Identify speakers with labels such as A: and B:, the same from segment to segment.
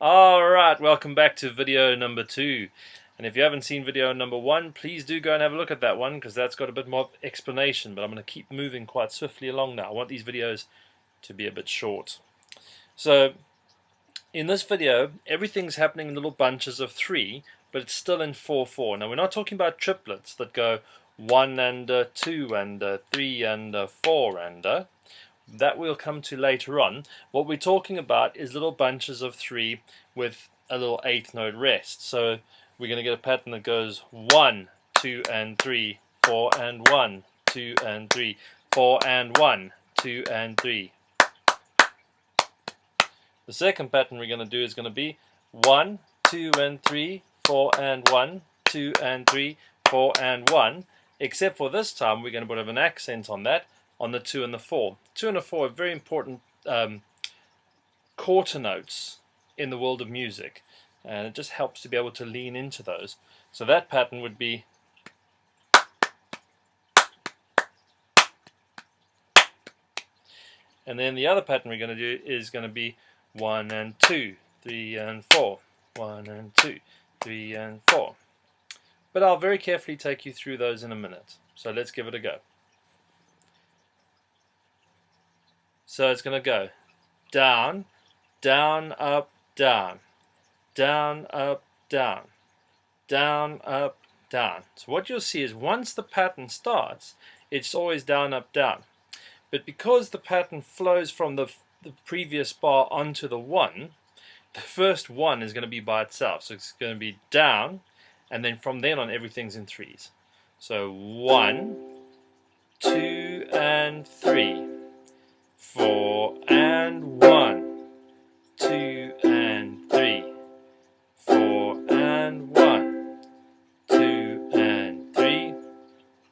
A: Alright, welcome back to video number 2. And if you haven't seen video number 1, please do go and have a look at that one, because that's got a bit more explanation. But I'm going to keep moving quite swiftly along now. I want these videos to be a bit short. So, in this video, everything's happening in little bunches of 3, but it's still in 4/4. Now, we're not talking about triplets that go 1 and 2 and 3 and 4 and that we'll come to later on. What we're talking about is little bunches of 3 with a little 8th note rest. So we're going to get a pattern that goes 1, 2 and 3, 4 and 1, 2 and 3, 4 and 1, 2 and 3. The second pattern we're going to do is going to be 1, 2 and 3, 4 and 1, 2 and 3, 4 and 1. Except for this time we're going to put an accent on that, on the 2 and the 4. 2 and the 4 are very important quarter notes in the world of music, and it just helps to be able to lean into those. So that pattern would be and then the other pattern we're going to do is going to be 1 and 2, 3 and 4, 1 and 2, 3 and 4. But I'll very carefully take you through those in a minute. So let's give it a go. So it's going to go down, down, up, down, down, up, down, down, up, down. So what you'll see is once the pattern starts, it's always down, up, down. But because the pattern flows from the previous bar onto the 1, the first 1 is going to be by itself. So it's going to be down, and then from then on everything's in 3s. So 1, 2 and 3. 4 and 1, 2 and 3, 4 and 1, 2 and 3,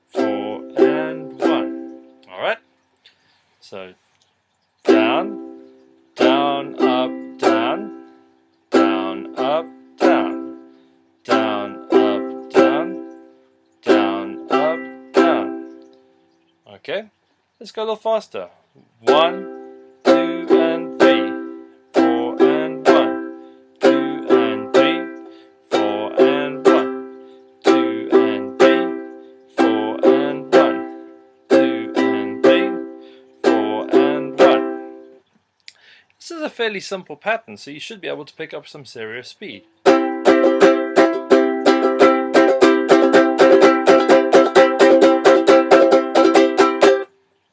A: 4 and 1. Alright? So down, down, up, down, down, up, down, down, up, down, down, up, down. Okay? Let's go a little faster. 1, 2 and 3, 4 and 1, 2 and 3, 4 and 1, 2 and 3, 4 and 1, 2 and 3, 4 and 1. This is a fairly simple pattern, so you should be able to pick up some serious speed.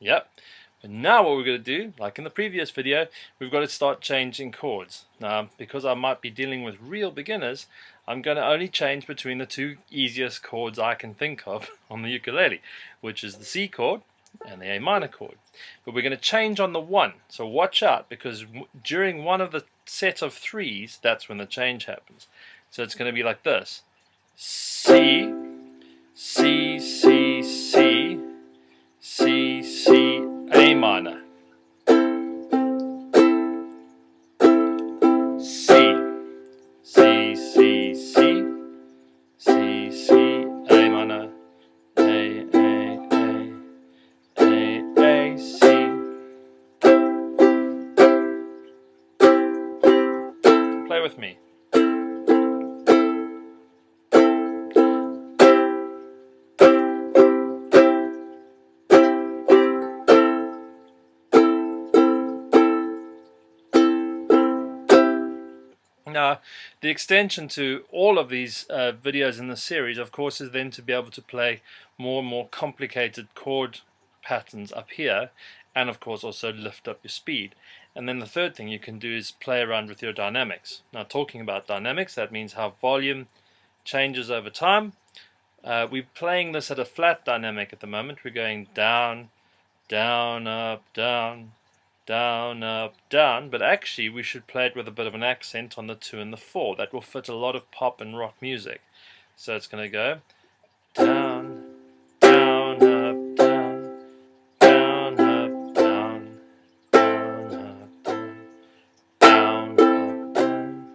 A: Yep. But now what we're going to do, like in the previous video, we've got to start changing chords. Now, because I might be dealing with real beginners, I'm going to only change between the 2 easiest chords I can think of on the ukulele, which is the C chord and the A minor chord. But we're going to change on the 1, so watch out, because during one of the set of 3s, that's when the change happens. So it's going to be like this: C, C, C, C, C, C, A minor, C, C, C, C, C, C, A minor, A, C. Play with me. Now, the extension to all of these videos in the series, of course, is then to be able to play more and more complicated chord patterns up here, and of course also lift up your speed. And then the third thing you can do is play around with your dynamics. Now, talking about dynamics, that means how volume changes over time. We're playing this at a flat dynamic at the moment. We're going down, down, up, down, down, up, down, but actually we should play it with a bit of an accent on the 2 and the 4. That will fit a lot of pop and rock music. So it's going to go down, down, up, down, down, up, down, down, up, down, down, up, down.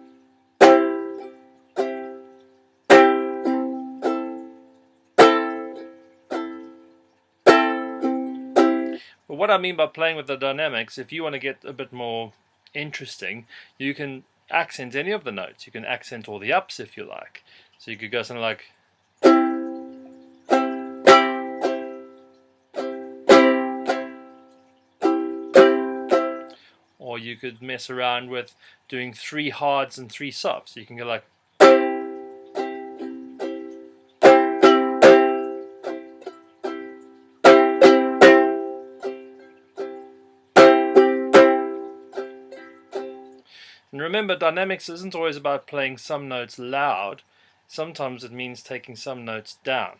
A: But what I mean by playing with the dynamics, if you want to get a bit more interesting, you can accent any of the notes. You can accent all the ups if you like. So you could go something like, or you could mess around with doing 3 hards and 3 softs. So you can go like, and remember, dynamics isn't always about playing some notes loud. Sometimes it means taking some notes down,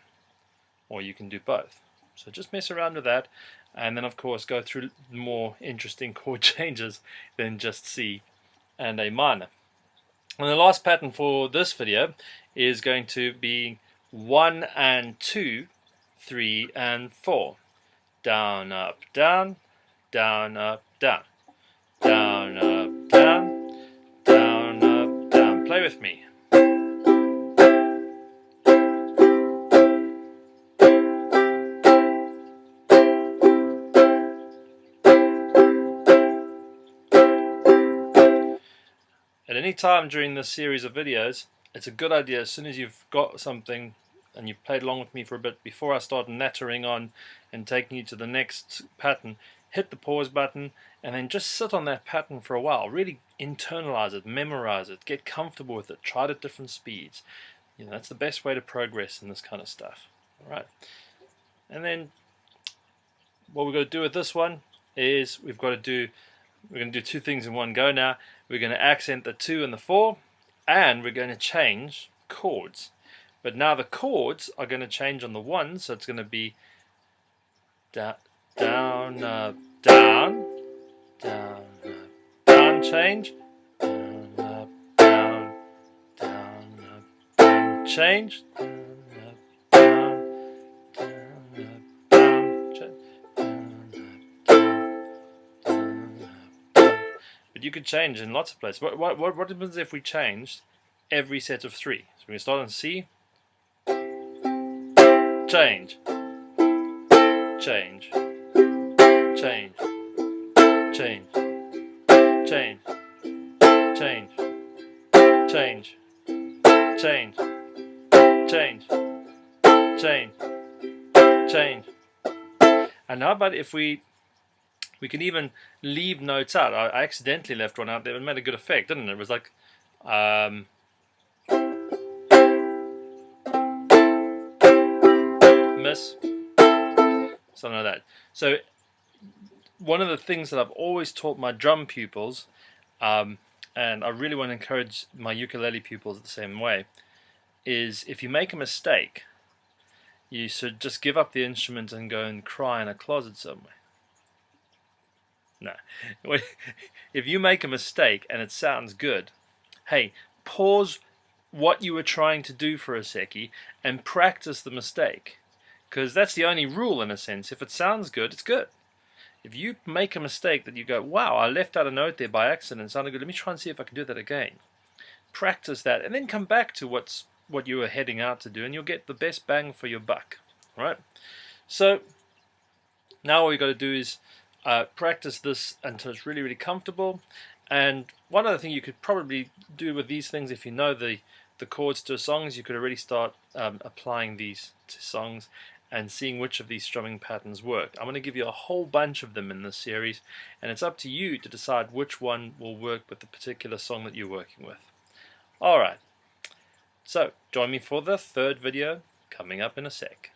A: or you can do both. So just mess around with that, and then of course go through more interesting chord changes than just C and A minor. And the last pattern for this video is going to be 1 and 2, 3 and 4. Down, up, down, down, up, down. Down, up, down, down, up, down. Play with me. At any time during this series of videos, it's a good idea, as soon as you've got something and you've played along with me for a bit, before I start nattering on and taking you to the next pattern, hit the pause button and then just sit on that pattern for a while. Really internalize it, memorize it, get comfortable with it, try it at different speeds. You know, that's the best way to progress in this kind of stuff. Alright. And then what we're going to do with this one is we're going to do 2 things in one go now. We're going to accent the 2 and the 4, and we're going to change chords. But now the chords are going to change on the 1, so it's going to be down, down, up, down, down, up, down, change, down, up, down, down, up, down, change, down, up, down, down, up, down, change. But you could change in lots of places. What happens if we changed every set of 3? So we can start on C, change, change, change, change, change, change, change, change, change, change, change. And how about if we can even leave notes out? I accidentally left one out there. It made a good effect, didn't it? It was like miss, something like that. So one of the things that I've always taught my drum pupils, and I really want to encourage my ukulele pupils the same way, is if you make a mistake, you should just give up the instrument and go and cry in a closet somewhere. No. If you make a mistake and it sounds good, hey, pause what you were trying to do for a secchi and practice the mistake. Because that's the only rule in a sense. If it sounds good, it's good. If you make a mistake that you go, wow, I left out a note there by accident, it sounded good, let me try and see if I can do that again. Practice that and then come back to what you were heading out to do, and you'll get the best bang for your buck. Right? So now all we've got to do is practice this until it's really, really comfortable. And one other thing you could probably do with these things, if you know the chords to songs, you could already start applying these to songs and seeing which of these strumming patterns work. I'm going to give you a whole bunch of them in this series, and it's up to you to decide which one will work with the particular song that you're working with. Alright, so join me for the 3rd video coming up in a sec.